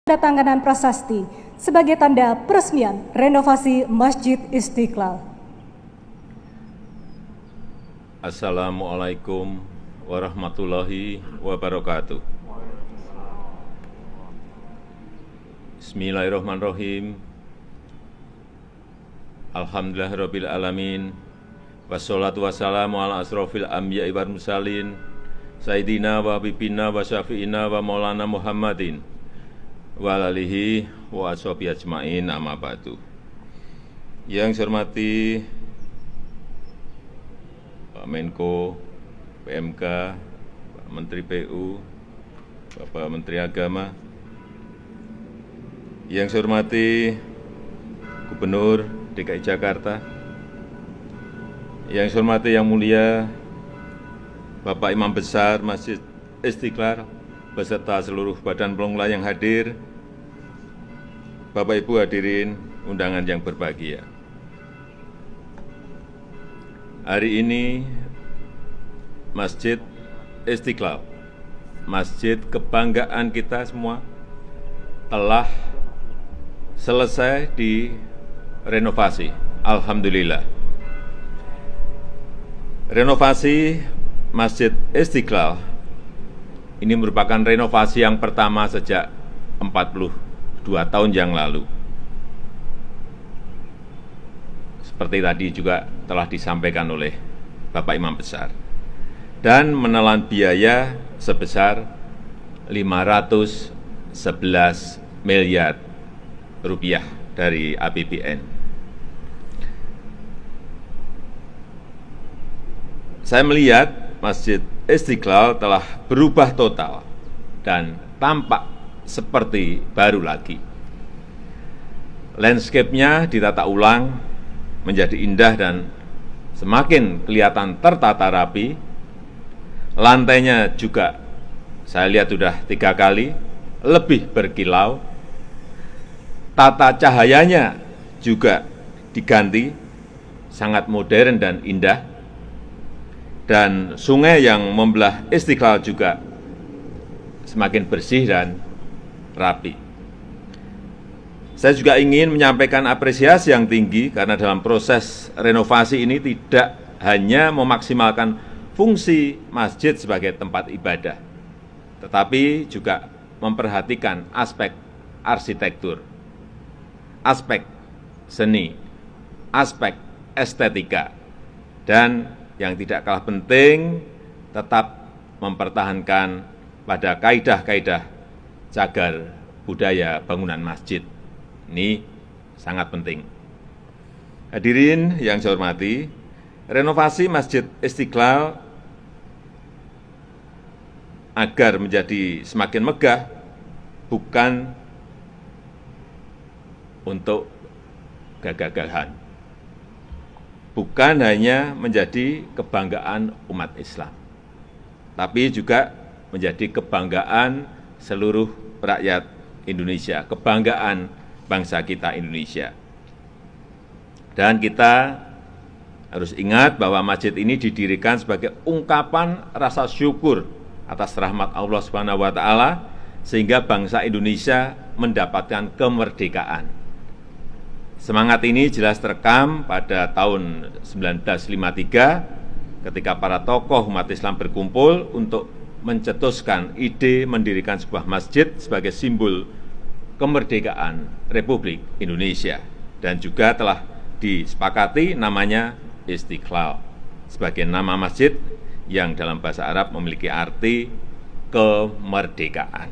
Penandatanganan prasasti sebagai tanda peresmian renovasi Masjid Istiqlal. Assalamualaikum warahmatullahi wabarakatuh. Bismillahirrahmanirrahim. Alhamdulillahirabbil alamin. Wassalatu wassalamu ala asrofil anbiya'i wal mursalin Sayyidina wa habibina wa syafi'ina wa maulana Muhammadin wa alihi wa ashabihi ajma'in, amma ba'du. Yang saya hormati Pak Menko PMK, Pak Menteri PU, Bapak Menteri Agama, yang saya hormati Gubernur DKI Jakarta, yang saya hormati yang mulia Bapak Imam Besar Masjid Istiqlal beserta seluruh badan pengelola yang hadir, Bapak Ibu hadirin undangan yang berbahagia. Hari ini Masjid Istiqlal, masjid kebanggaan kita semua, telah selesai direnovasi. Alhamdulillah. Renovasi Masjid Istiqlal ini merupakan renovasi yang pertama sejak 42 tahun yang lalu. Seperti tadi juga telah disampaikan oleh Bapak Imam Besar. Dan menelan biaya sebesar 511 miliar rupiah dari APBN. Saya melihat Masjid Istiqlal telah berubah total dan tampak seperti baru lagi. Landscape-nya ditata ulang menjadi indah dan semakin kelihatan tertata rapi. Lantainya juga saya lihat sudah 3 kali lebih berkilau. Tata cahayanya juga diganti, sangat modern dan indah. Dan sungai yang membelah Istiqlal juga semakin bersih dan rapi. Saya juga ingin menyampaikan apresiasi yang tinggi karena dalam proses renovasi ini tidak hanya memaksimalkan fungsi masjid sebagai tempat ibadah, tetapi juga memperhatikan aspek arsitektur, aspek seni, aspek estetika, dan yang tidak kalah penting, tetap mempertahankan pada kaidah-kaidah cagar budaya bangunan masjid. Ini sangat penting. Hadirin yang saya hormati, renovasi Masjid Istiqlal agar menjadi semakin megah bukan untuk gagah-gagahan, bukan hanya menjadi kebanggaan umat Islam, tapi juga menjadi kebanggaan seluruh rakyat Indonesia, kebanggaan bangsa kita Indonesia. Dan kita harus ingat bahwa masjid ini didirikan sebagai ungkapan rasa syukur atas rahmat Allah Subhanahu wa taala sehingga bangsa Indonesia mendapatkan kemerdekaan. Semangat ini jelas terekam pada tahun 1953 ketika para tokoh umat Islam berkumpul untuk mencetuskan ide mendirikan sebuah masjid sebagai simbol kemerdekaan Republik Indonesia, dan juga telah disepakati namanya Istiqlal sebagai nama masjid yang dalam bahasa Arab memiliki arti kemerdekaan.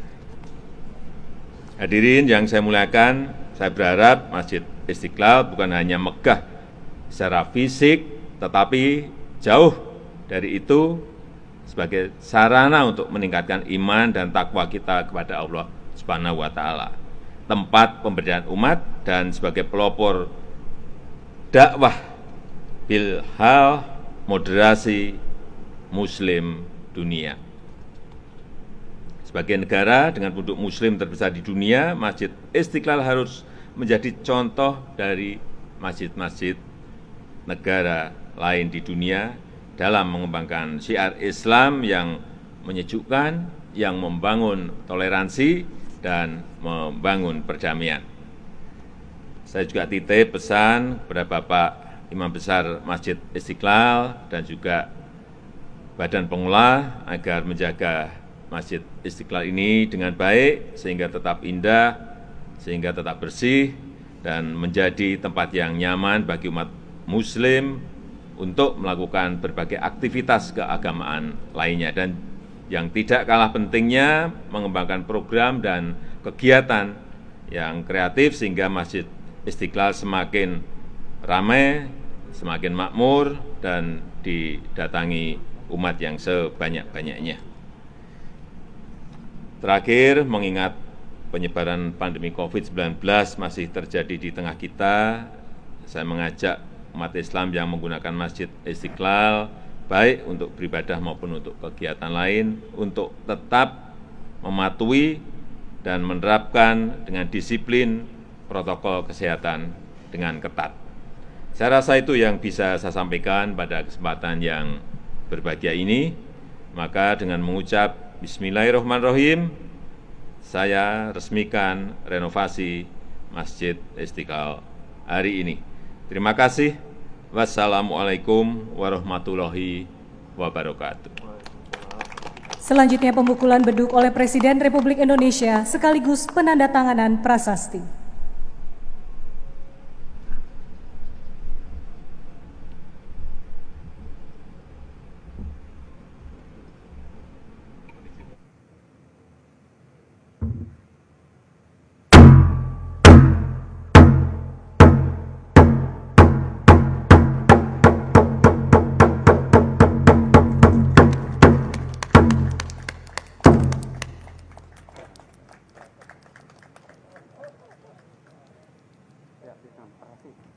Hadirin yang saya muliakan, saya berharap Masjid Istiqlal bukan hanya megah secara fisik, tetapi jauh dari itu sebagai sarana untuk meningkatkan iman dan takwa kita kepada Allah Subhanahu wa taala, tempat pemberdayaan umat dan sebagai pelopor dakwah bilhal moderasi muslim dunia. Sebagai negara dengan penduduk muslim terbesar di dunia, Masjid Istiqlal harus menjadi contoh dari masjid-masjid negara lain di dunia dalam mengembangkan syiar Islam yang menyejukkan, yang membangun toleransi, dan membangun perdamaian. Saya juga titip pesan kepada Bapak Imam Besar Masjid Istiqlal dan juga Badan Pengelola agar menjaga Masjid Istiqlal ini dengan baik sehingga tetap indah, sehingga tetap bersih, dan menjadi tempat yang nyaman bagi umat Muslim untuk melakukan berbagai aktivitas keagamaan lainnya. Dan yang tidak kalah pentingnya, mengembangkan program dan kegiatan yang kreatif sehingga Masjid Istiqlal semakin ramai, semakin makmur, dan didatangi umat yang sebanyak-banyaknya. Terakhir, mengingat penyebaran pandemi COVID-19 masih terjadi di tengah kita, saya mengajak umat Islam yang menggunakan Masjid Istiqlal, baik untuk beribadah maupun untuk kegiatan lain, untuk tetap mematuhi dan menerapkan dengan disiplin protokol kesehatan dengan ketat. Saya rasa itu yang bisa saya sampaikan pada kesempatan yang berbahagia ini. Maka dengan mengucap Bismillahirrahmanirrahim, saya resmikan renovasi Masjid Istiqlal hari ini. Terima kasih. Wassalamualaikum warahmatullahi wabarakatuh. Selanjutnya pembukulan beduk oleh Presiden Republik Indonesia sekaligus penandatanganan prasasti.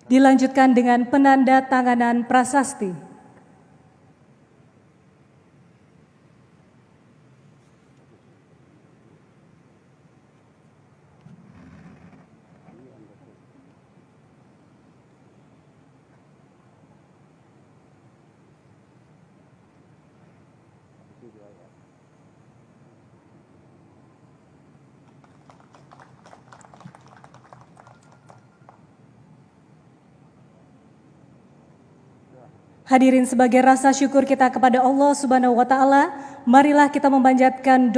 Dilanjutkan dengan penandatanganan prasasti. Hadirin, sebagai rasa syukur kita kepada Allah Subhanahu wa taala, marilah kita memanjatkan doa